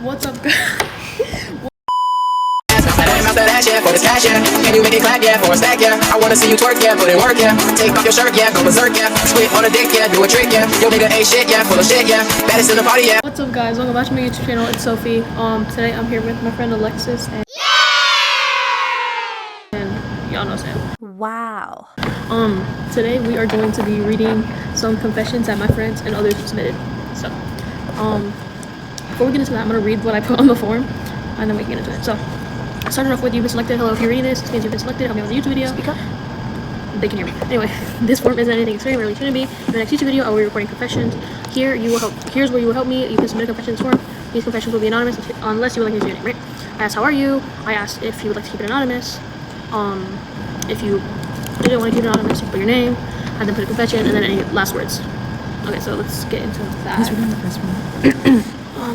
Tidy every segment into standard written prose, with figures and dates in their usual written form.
What's up, guys? For this cash, yeah. Can you make it clap, yeah? For a stack, yeah. I wanna see you twerk, yeah. Put in work, yeah. Take off your shirt, yeah. Go berserk, yeah. Split on a dick, yeah. Do a trick, yeah. Yo nigga ain't shit, yeah. Full of shit, yeah. Baddest in the party, yeah. What's up, guys? Welcome back to my YouTube channel. It's Sophie. Today I'm here with my friend Alexis and y'all know Sam. Wow. Today we are going to be reading some confessions that my friends and others submitted. So, before we get into that, I'm gonna read what I put on the form, and then we can get into it. So, starting off with you've been selected. Hello, if you're reading this means you've been selected. Help me on the YouTube video. Speak up. They can hear me. Anyway, this form isn't anything extreme, really shouldn't be. In the next YouTube video, I will be recording confessions. Here's where you will help me. You can submit a confession form. These confessions will be anonymous unless you would like to use your name, right? I asked, how are you? I asked if you would like to keep it anonymous. If you didn't want to keep it anonymous, you put your name, and then put a confession, and then any last words. Okay, so let's get into that. Who's reading the first one?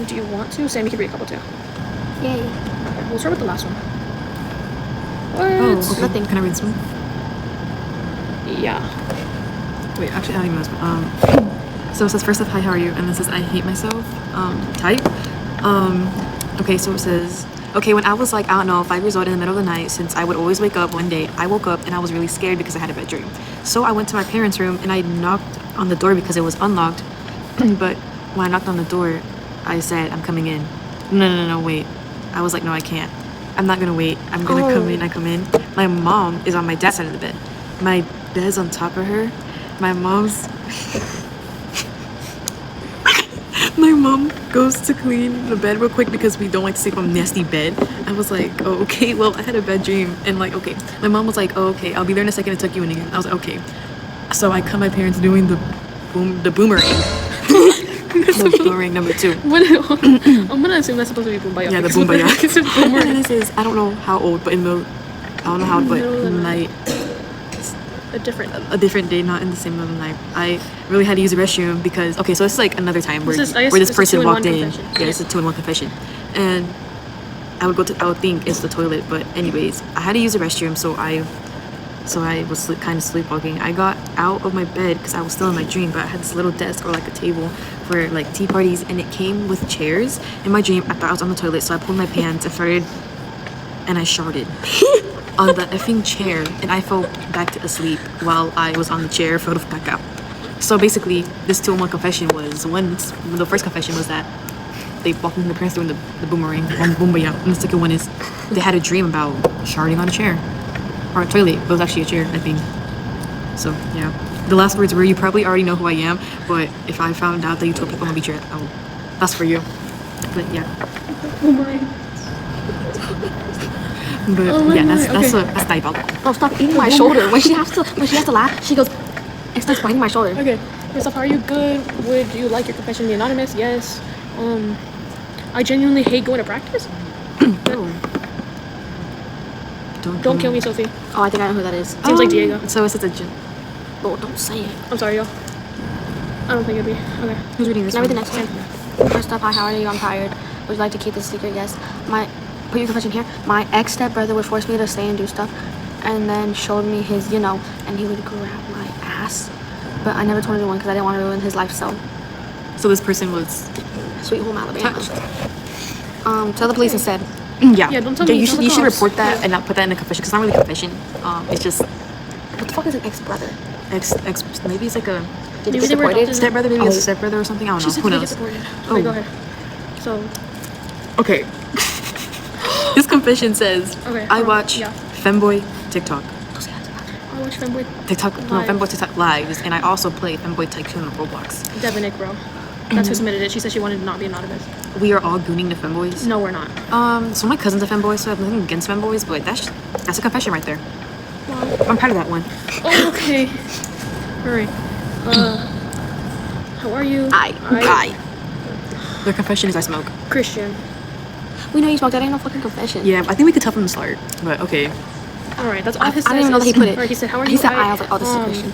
Do you want to? Sam, you can read a couple too. Yay. Okay, we'll start with the last one. What? Oh, okay. Nothing. Can I read this one? Yeah. Wait, actually, I don't even know this one. So it says, first off, hi, how are you? And this says, I hate myself. Type. Okay, so it says, okay, when I was like, I don't know, 5 years old in the middle of the night, since I would always wake up, one day I woke up and I was really scared because I had a bad dream. So I went to my parents' room and I knocked on the door because it was unlocked. But when I knocked on the door, I said, I'm coming in. No, wait. I was like, no, I can't. I'm not gonna wait. I'm gonna come in. I come in. My mom is on my dad's side of the bed. My bed's on top of her. My mom goes to clean the bed real quick because we don't like to sleep on a nasty bed. I was like, oh, okay, well, I had a bad dream. And like, okay. My mom was like, oh, okay, I'll be there in a second to tuck you in again. I was like, okay. So I caught my parents doing the boomerang. The boomerang number 2. I'm gonna assume that's supposed to be Boombayah. Yeah, the Boombayah. It's a boomerang. And this is, I don't know how old, but in the, I don't know how old, but Middle of the night. A different day, not in the same middle of the night. I really had to use the restroom because, okay, so this is like another time where this person walked in. Yeah, it's a 2-in-1 confession. And I would think it's the toilet, but anyways, I had to use the restroom, so I was kind of sleepwalking. I got out of my bed because I was still in my dream, but I had this little desk or like a table for like tea parties, and it came with chairs. In my dream, I thought I was on the toilet, so I pulled my pants and I sharted on the effing chair, and I fell back to asleep while I was on the chair, fell back out. So basically, this 2-in-1 confession was the first confession was that they walked into the parents doing the boomerang on Boombayah, and the second one is they had a dream about sharding on a chair. Or a toilet, but it was actually a chair, I think. So, yeah. The last words were, you probably already know who I am, but if I found out that you told people I'm gonna be chair, that's for you. But, yeah. But, yeah, that's diabolical. Oh, stop eating my shoulder. When she has to laugh, she goes and starts biting my shoulder. Okay. First off, are you good? Would you like your confession to be anonymous? Yes. I genuinely hate going to practice. Don't kill me, Sophie. Oh, I think I know who that is. Seems like Diego. So it's a gym. Oh, don't say it. I'm sorry, y'all. I don't think it'd be. Okay. Who's reading this Can I one? read the next one? First up, hi, how are you? I'm tired. Would you like to keep this secret? Yes. Put your confession here. My ex-stepbrother would force me to stay and do stuff, and then showed me his, and he would grab my ass. But I never told anyone because I didn't want to ruin his life, so. So this person was Sweet Home, Alabama. Tell the police instead. Yeah, don't tell me. You should report that and not put that in the confession because it's not really a confession. It's just What the fuck is an ex-brother? maybe it's like a Did you Maybe they were support adopted. it? stepbrother, maybe a stepbrother or something. I don't know. She Who said knows? supported. Oh. Okay, go ahead. So, Okay. This confession says, Okay, I watch yeah. Femboy TikTok. I watch Femboy. No, Femboy TikTok lives, and I also play Femboy Tycoon on Roblox. Devinick, bro. That's who submitted it. She said she wanted to not be anonymous. We are all gooning the Femboys. No, we're not. So my cousin's a Femboy, so I have nothing against Femboys, but that's a confession right there. Wow. I'm proud of that one. Oh, okay. Alright. How are you? I. Their confession is I smoke. Christian. We know you smoke. That ain't no fucking confession. Yeah, I think we could tell from the start, but okay. Alright, that's all his I didn't even know that he put it. Alright, he said, how are you? He said I was like, oh, this is a Christian.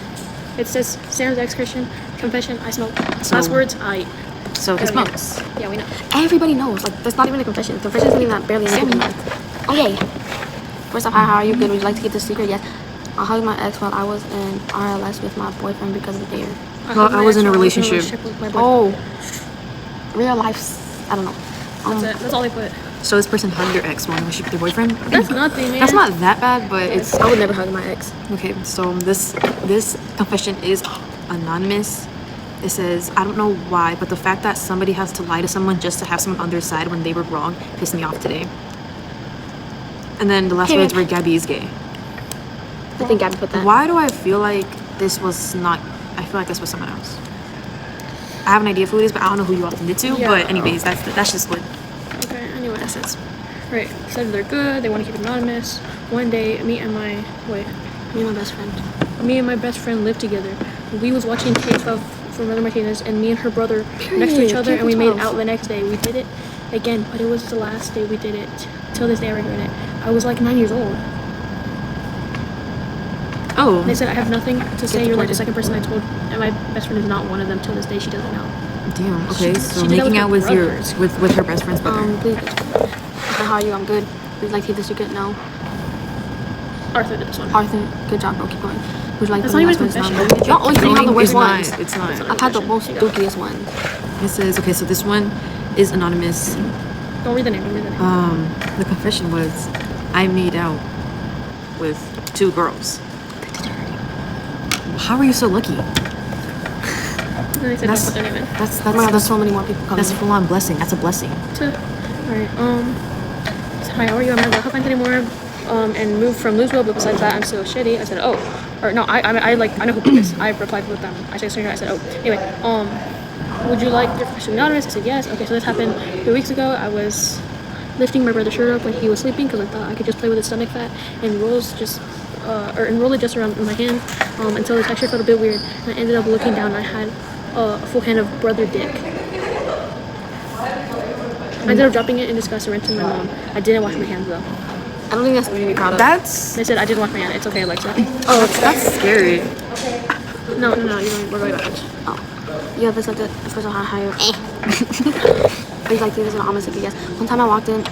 It says, Sam's ex-Christian. Confession, I smoke. So- Last words, I. So he smokes. Yeah, we know. Everybody knows. Like, that's not even a confession. Confession isn't even that barely anything. Oh, yay. First off, hi, how are you? Good. Would you like to keep this secret? Yes. I hugged my ex while I was in RLS with my boyfriend because of the dare. Well, I was in a relationship. with my boyfriend. Oh. Real life. I don't know. That's it. That's all they put. So this person hugged their ex while she with their boyfriend. That's nothing, man. That's not that bad, but it's I would never hug my ex. okay. So this confession is anonymous. It says, I don't know why, but the fact that somebody has to lie to someone just to have someone on their side when they were wrong pissed me off today. And then the last Hey, words man. were, Gabby is gay. I think Gabby put that. Why do I feel like this was not? I feel like this was someone else. I have an idea of who it is, but I don't know who you all sent it to. Yeah. But anyways, that's just what Okay, anyway. that says. Right. Said they're good. They want to keep it anonymous. One day, me and my best friend. me and my best friend lived together. We was watching K-12 from Mother Martinez, and me and her brother next to each Period. other, and we made K-12. out the next day. We did it again, but it was the last day we did it. Till this day, I regret it. I was like 9 years old. Oh, They said I have nothing to say. You're like the deported. second person I told, and my best friend is not one of them. Till this day, she doesn't know. damn. Okay, She- so she did that making with out her with your brothers. with her best friend's brother. Please. Okay, how are you? I'm good. Would you like to keep the secret? No. Arthur did this one. Arthur, good job, bro. Keep going. Would you like That's the not even a announcements? confession. Y'all always think I'm the worst it's ones. not. It's not. I've had the most dookiest ones. It says, okay, so this one is anonymous. Don't read the name. Don't read the name. The confession was, I made out with 2 girls. How are you so lucky? And they said don't That's put their name in. that's Oh my god, there's so many more people coming. that's full on blessing. That's a blessing. Alright, I said, hi, how are you? I'm not help anymore. And moved from Louisville, but besides that, I'm still shitty. I said, oh. Or no, I know who put this. I replied with them. I said, I said, oh. Anyway, would you like your confession anonymous? I said, yes. Okay, so this happened 3 weeks ago. I was lifting my brother's shirt up when he was sleeping because I thought I could just play with his stomach fat and roll it just around my hand until the texture felt a bit weird. And I ended up looking down and I had a full hand of brother dick. I ended up dropping it in disgust and rinsing my mom. I didn't wash my hands though. I don't think that's something to be proud of. That's They said I didn't wash my hands. It's okay, Alexa. oh, that's scary. No, you don't. We're going backwards. Yeah, that's like the first one. How you? Would you like to use an honest yes? One time I walked in.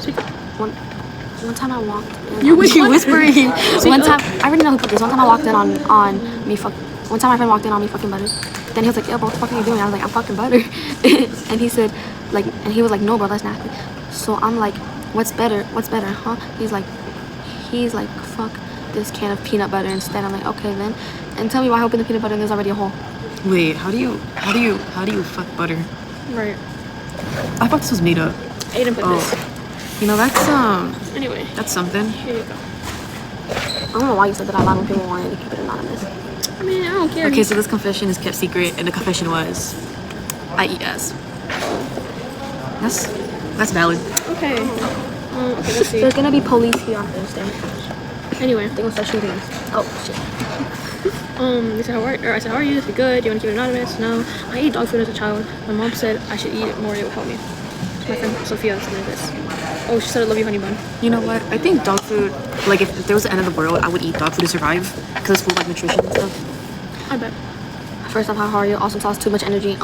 Speak. One time I walked in. You whispering. whispering. One up. time I already know who put this. One time I walked in on me fuck. One time my friend walked in on me fucking butter. Then he was like, "Yeah, bro, what the fuck are you doing?" I was like, "I'm fucking butter." And he said, like, and he was like, "No, bro, that's nasty." So I'm like, "What's better? What's better, huh?" He's like, "Fuck this can of peanut butter instead." I'm like, "Okay then." And tell me why I open the peanut butter and there's already a hole. Wait, how do you fuck butter? Right. I thought this was made up. Aiden put this. You know, Anyway, that's something. here you go. I don't know why you said that out loud when people wanted to keep it anonymous. I mean, I don't care. Okay, so this confession is kept secret, and the confession was, I eat ass. That's valid. Okay. Okay, let's see. There's gonna be police here on Thursday. Anyway, They're gonna start shooting us. Oh shit. they said, I said, how are you? They said, good. Do you want to keep it anonymous? No. I ate dog food as a child. My mom said I should eat it more. It would help me. My friend Sophia said this. Oh, she said, I love you, honey bun. You know what? I think dog food, like if there was the end of the world, I would eat dog food to survive because it's full of like nutrition and stuff. I bet. First off, how are you? Also tells too much energy.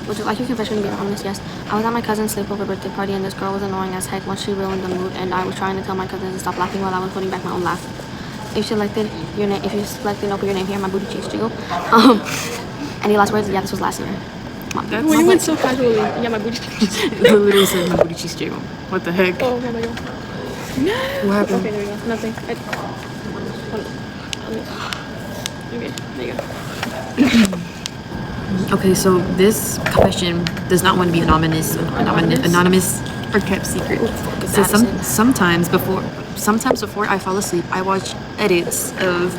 Would you like your confession to be honest? Yes. I was at my cousin's sleepover birthday party and this girl was annoying as heck once she ruined the mood and I was trying to tell my cousin to stop laughing while I was putting back my own laugh. If you selected no, put your name here, my booty cheeks jiggle. Any last words? Yeah, this was last year. That's When you went so casually, yeah, my booty. it literally said my booty cheese jiggle. What the heck? Oh my god. What happened? Okay, there we go. Nothing. Okay, there you go. Okay, so this confession does not want to be anonymous or kept secret. is So Addison? sometimes before I fall asleep, I watch edits of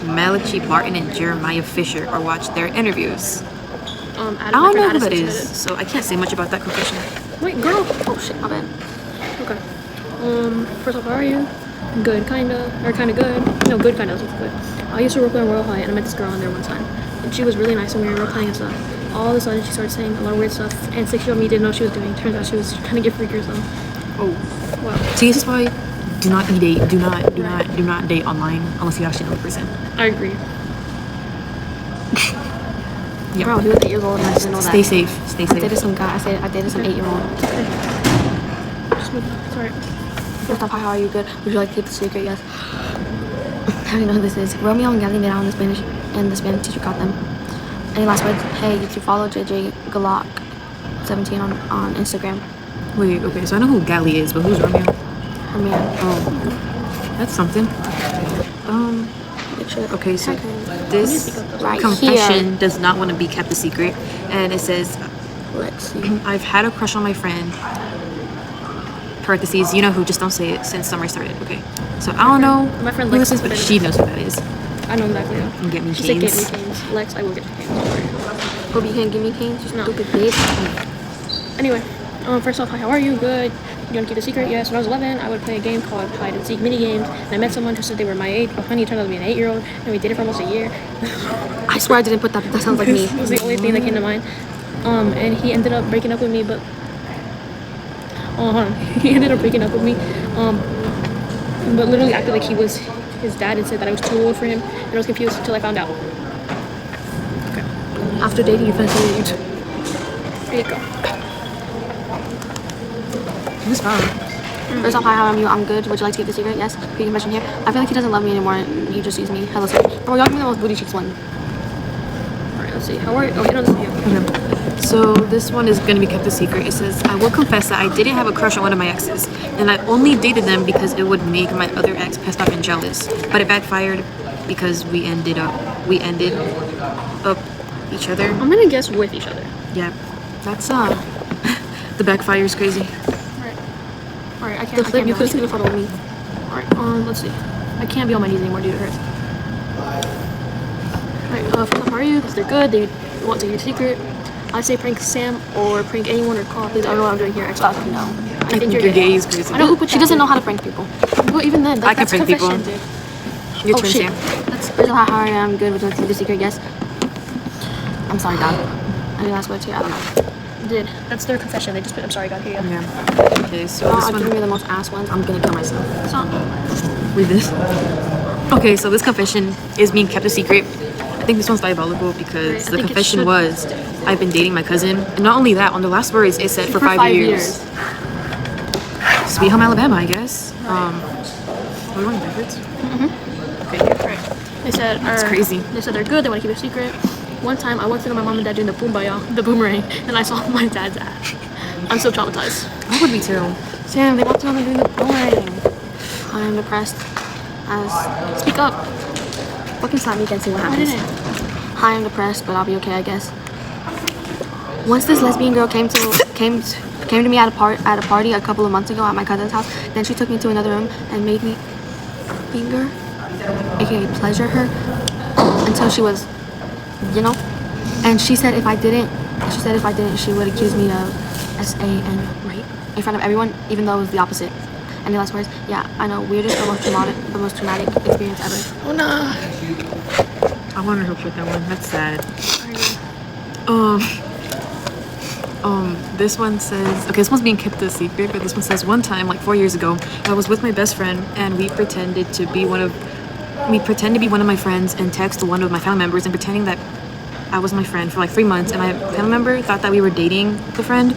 Malachi Barton and Jeremiah Fisher or watch their interviews. Adam, I don't know who Addison that said is, so I can't say much about that confession. it. Wait, girl. Oh shit, my bad. Okay. First off, how are you? Good, kinda, or kinda good. No, good, kinda. That's good. I used to work on Royal High, and I met this girl in there one time, and she was really nice, and we were role playing and stuff. All of a sudden, she started saying a lot of weird stuff, and 6-year-old me didn't know what she was doing. Turns out she was trying to get freakers though. Oh, Wow. see, this is why do not date online unless you actually know the person. I agree. Yeah. Bro, he was 8 years old and I didn't know that. Stay safe. Stay I dated safe. some guy. I dated some 8-year-old. Just move. It's alright. First off, how are you? Good. Would you like to keep the secret? Yes. How do you know who this is? Romeo and Gally made out in Spanish, and the Spanish teacher caught them. Any last words? Hey, you can follow JJ Galak 17 on Instagram. Wait, okay, so I know who Gally is, but who's Romeo? Her man. Oh, that's something. Okay, so this Right confession here. does not want to be kept a secret, and it says, Let's see. I've had a crush on my friend. Parentheses, you know who, just don't say it since summer started. Okay, so I don't know My friend who Lex this is, but is she knows who that is. I know exactly. And get me She said, "Get me canes. canes." Lex, I will get you canes. Hope you can't give me canes, you No. stupid bitch. Anyway, first off, hi, how are you? Good. You want to keep a secret? Yes. When I was 11, I would play a game called hide and seek mini games, and I met someone who said they were my age, but honey, it turned out to be an 8-year-old, and we dated for almost a year. I swear I didn't put that, but that sounds like me. It was the only thing that came to mind. And he ended up breaking up with me, but hold on. He ended up breaking up with me, but literally acted like he was his dad and said that I was too old for him, and I was confused until I found out. After dating, you find something age. There you go. Who's fine? Mm. First off, hi, how are you? I'm good. Would you like to keep the secret? Yes. Quick confession here. I feel like he doesn't love me anymore, and he just sees me. Hello, sir. Oh, y'all give me the most booty cheeks one. Alright, let's see. How are you? Oh, you don't see you. Okay. So this one is gonna be kept a secret. It says, I will confess that I didn't have a crush on one of my exes, and I only dated them because it would make my other ex pissed off and jealous. But it backfired because we ended up each other. I'm gonna guess with each other. Yeah, that's the backfire is crazy. Alright, I can't. The I flip, can't you be could have on seen a photo of me. Alright, let's see. I can't be on my knees anymore, dude. It hurts. Alright, first off, how are you? Because they're good. They want to keep a secret. I say prank Sam or prank anyone or call. Please, I don't know what I'm doing here. Fuck no. I think you're gay is crazy. I know who put She that doesn't in. know how to prank people. Well, even then, I can that's prank people. confession, dude. Your Oh, turn, shit. Sam. That's first of all, how are you? I'm good. Would you like to keep the secret? Yes. I'm sorry, Dad. Any last words here? I don't know. Dude, that's their confession. They just put, I'm sorry, God, here you go. Yeah. Okay, so Oh, this I'm giving one. me the most ass ones. I'm gonna kill myself. It's not. Read this. Okay, so this confession is being kept a secret. I think this one's diabolical because Right, I the think it confession should was, I've been dating my cousin. And not only that, on the last words, it said for 5 years. Sweet Home Alabama, I guess. Are we going backwards? Okay. Right. They said, It's crazy. They said they're good. They want to keep it secret. One time, I walked into my mom and dad doing the the boomerang, and I saw my dad's ass. I'm still traumatized. I would be too. Sam, they walked around me doing the boomerang. I'm depressed. Speak up. Fucking slap me again, see what I happens. didn't. Hi, I'm depressed, but I'll be okay, I guess. Once this lesbian girl came to me at a party a couple of months ago at my cousin's house. Then she took me to another room and made me finger, aka pleasure her, until she was, you know. And she said if I didn't, she would accuse me of SAN rape in front of everyone, even though it was the opposite. And the last words, yeah, I know, weirdest but most traumatic experience ever. Oh, no. I wonder who put that one. That's sad. This one says, okay, this one's being kept a secret, but this one says, one time, like 4 years ago, I was with my best friend and we pretended to be one of my friends and text one of my family members and pretending that I was my friend for like 3 months, and my family member thought that we were dating the friend,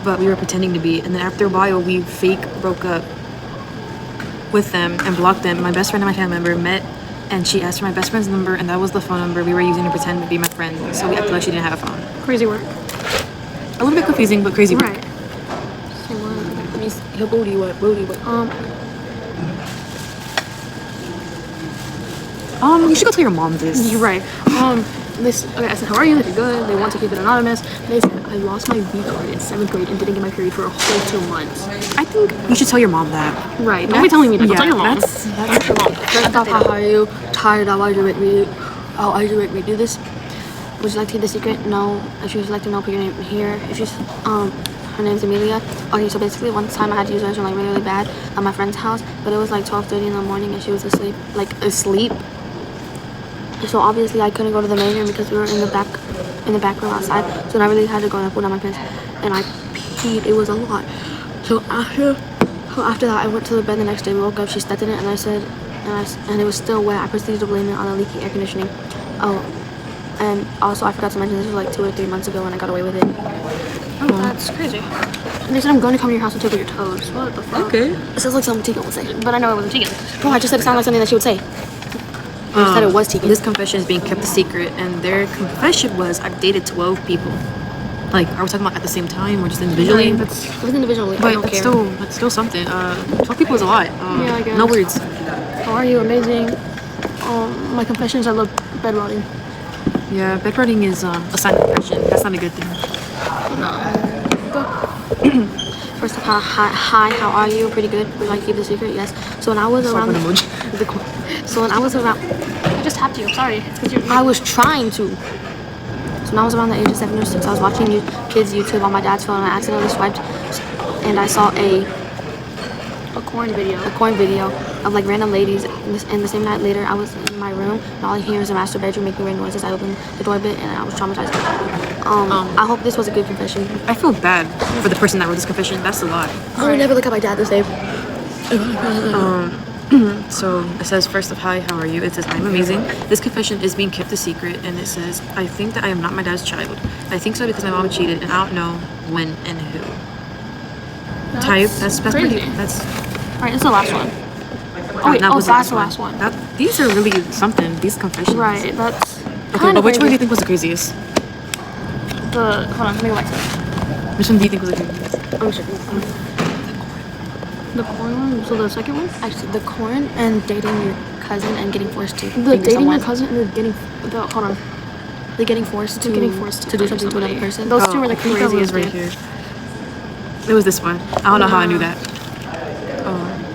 but we were pretending to be. And then after a while, we fake broke up with them and blocked them. My best friend and my family member met, and she asked for my best friend's number, and that was the phone number we were using to pretend to be my friend. So we acted like she didn't have a phone. Crazy work. A little bit confusing, but crazy work. Right. Your booty what? You should go tell your mom this. You're right. Okay, I said, how are you? They're good. They want to keep it anonymous. They said, I lost my V card in 7th grade and didn't get my period for a whole 2 months. I think you should tell your mom that. Right. Don't be telling me that. Go tell your mom. That's your mom. First off, how are you? Tired of why you make me? Oh, why you make me do this? Would you like to keep the secret? No. If you would like to know, put your name here. If she's her name's Amelia. Okay, so basically one time I had to use the restroom like really bad at my friend's house, but it was like 12:30 in the morning and she was asleep. So obviously I couldn't go to the main room because we were in the back room outside. So I really had to go and put on my pants, and I peed. It was a lot. So after that, I went to the bed the next day. We woke up. She stepped in it, and I said, and it was still wet. I proceeded to blame it on the leaky air conditioning. Oh, and also I forgot to mention this was like 2 or 3 months ago, and I got away with it. Oh, that's crazy. And they said I'm going to come to your house and tickle your toes. What the fuck? okay. It sounds like something Tegan would say. But I know it wasn't Tegan. Bro, I just said it sounded like something that she would say. I said it was Tegan. This confession is being kept a secret, and their confession was, I've dated 12 people. Like, are we talking about at the same time or just individually? That's individually. I But don't care. that's still something. 12 people is a lot. Yeah, I guess. No words. How are you? Amazing. My confessions. I love bedrotting. Yeah, bedrotting is a sign of depression. That's not a good thing. First of all, hi, how are you? Pretty good. Would you like to keep the secret? Yes. So when I was around, so when I was around, I just tapped you. I'm sorry. It's because you're. I was trying to. So when I was around the age of 7 or 6, I was watching kids YouTube on my dad's phone, and I accidentally swiped, and I saw a corn video. corn video of like random ladies. And the same night later, I was in my room, and all I hear is a master bedroom making weird noises. I opened the door a bit, and I was traumatized. I hope this was a good confession. I feel bad for the person that wrote this confession. That's a lot. I would never look at my dad the same. So it says, first of hi, how are you? It says, I'm amazing. This confession is being kept a secret, and it says, I think that I am not my dad's child. I think so because my mom cheated, and I don't know when and who. Type. That's crazy. pretty. That's Alright, this is the last one. That's the last one. These are really something. These confessions. Right, that's Okay, kind but of which one do crazy. you think was the craziest? Hold on, let me go back to it. Which one do you think was the craziest? I'm checking. The corn one? So the second one? Actually, the corn and dating your cousin and getting forced to. The dating your cousin and the getting. Hold on. The getting forced to Getting forced to do something to another person. Those two were the I think that was craziest. right Dude. here. It was this one. I don't know how I knew that.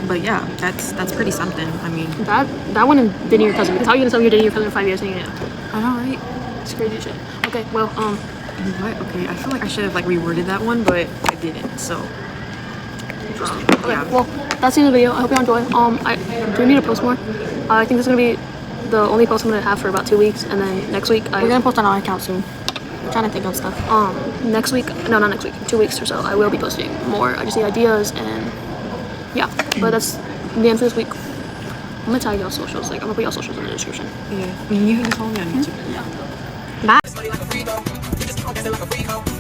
But yeah, that's pretty something. I mean, That one and dating your cousin. Because how are you gonna tell me you're dating your cousin in 5 years and you know? I know, right? It's crazy shit. Okay, well, What? Okay, I feel like I should have like reworded that one, but I didn't. So okay, yeah. well, that's the end of the video. I hope you enjoy. Do we need to post more? I think this is gonna be the only post I'm gonna have for about 2 weeks, and then next week We're gonna post on our account soon. We're trying to think of stuff. next week, no, not next week, 2 weeks or so, I will be posting more. I just need ideas, and yeah, but that's the end for this week. I'm gonna tag y'all socials, like I'm gonna put y'all socials in the description. Yeah. I mean, you can just follow me on YouTube. Bye. Like a freak hoe. You just keep on dancing like a freak hoe.